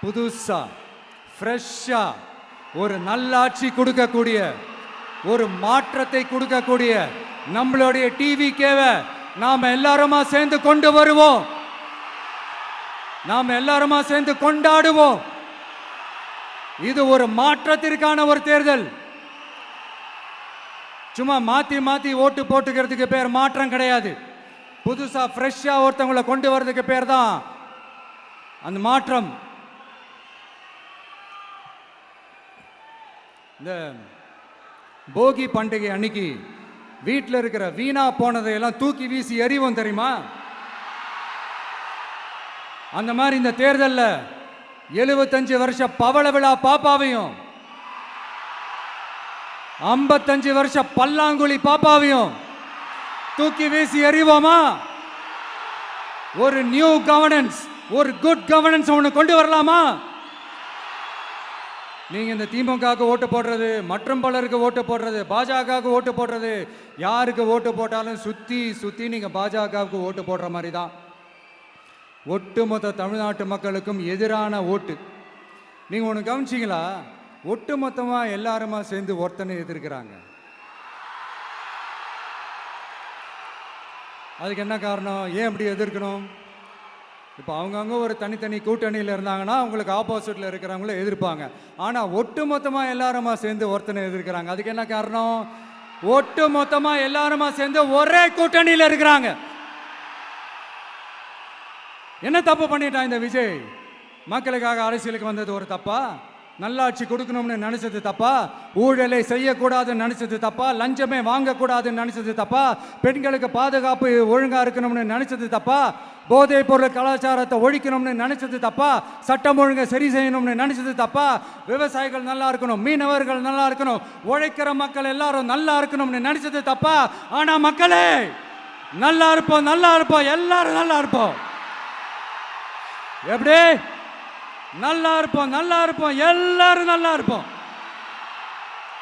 புதுசா ஃப்ரெஷ்ஷா ஒரு நல்லாட்சி கொடுக்கக்கூடிய, ஒரு மாற்றத்தை கொடுக்கக்கூடிய நம்மளுடைய டிவிகேவை நாம எல்லாருமா சேர்ந்து கொண்டு வருவோம். நாம எல்லாருமா சேர்ந்து கொண்டாடுவோம். இது ஒரு மாற்றத்திற்கான ஒரு தேர்தல். சும்மா மாத்தி மாத்தி ஓட்டு போட்டுக்கிறதுக்கு பேர் மாற்றம் கிடையாது. புதுசா ஃப்ரெஷ்ஷா ஒருத்தவங்களை கொண்டு வர்றதுக்கு பேர் தான் அந்த மாற்றம். இந்த போகி பண்டிகை அன்னைக்கு வீட்டில் இருக்கிற வீணா போனதையெல்லாம் தூக்கி வீசி எறிவோம் தெரியுமா? அந்த மாதிரி இந்த தேர்தலில் 75 வருஷ பவள விழா பாப்பாவையும் 55 வருஷ பல்லாங்குழி பாப்பாவையும் தூக்கி வீசி எறிவோமா? ஒரு நியூ கவர்னன்ஸ், ஒரு குட் கவர்னன்ஸ் ஒன்று கொண்டு வரலாமா? நீங்க இந்த திமுகவுக்கு ஓட்டு போடுறது, மற்றும் பலருக்கு ஓட்டு போடுறது, பாஜகவுக்கு ஓட்டு போடுறது, யாருக்கு ஓட்டு போட்டாலும் சுத்தி சுத்தி நீங்க பாஜகவுக்கு ஓட்டு போடுற மாதிரி தான். ஒட்டுமொத்த தமிழ்நாட்டு மக்களுக்கும் எதிரான ஓட்டு. நீங்க ஒன்று கவனிச்சிங்களா? ஒட்டுமொத்தமா எல்லாருமா சேர்ந்து ஒருத்தனை எதிர்க்கிறாங்க. அதுக்கு என்ன காரணம்? ஏன் அப்படி எதிர்க்கணும்? இப்போ அவங்கவுங்க ஒரு தனித்தனி கூட்டணியில் இருந்தாங்கன்னா அவங்களுக்கு ஆப்போசிட்டில் இருக்கிறவங்கள எதிர்ப்பாங்க. ஆனால் ஒட்டு மொத்தமாக எல்லாருமா சேர்ந்து ஒருத்தனை எதிர்க்கிறாங்க. அதுக்கு என்ன காரணம்? ஒட்டு மொத்தமாக எல்லாருமா சேர்ந்து ஒரே கூட்டணியில் இருக்கிறாங்க. என்ன தப்பு பண்ணிட்டான் இந்த விஜய்? மக்களுக்காக அரசியலுக்கு வந்தது ஒரு தப்பா? நல்லாட்சி கொடுக்கணும்னு நினைச்சது தப்பா? ஊழலை செய்யக்கூடாதுன்னு நினைச்சது தப்பா? லஞ்சமே வாங்கக்கூடாதுன்னு நினைச்சது தப்பா? பெண்களுக்கு பாதுகாப்பு ஒழுங்கா இருக்கணும்னு நினைச்சது தப்பா? போதைப் பொருள் கலாச்சாரத்தை ஒழிக்கணும்னு நினைச்சது தப்பா? சட்டம் ஒழுங்கை சரி செய்யணும்னு நினைச்சது தப்பா? விவசாயிகள் நல்லா இருக்கணும், மீனவர்கள் நல்லா இருக்கணும், உழைக்கிற மக்கள் எல்லாரும் நல்லா இருக்கணும்னு நினைச்சது தப்பா? ஆனா மக்களே, நல்லா இருப்போம், நல்லா இருப்போம், எல்லாரும் நல்லா இருப்போம். எப்படி? நல்லா இருப்போம், நல்லா இருப்போம், எல்லாரும் நல்லா இருப்போம்.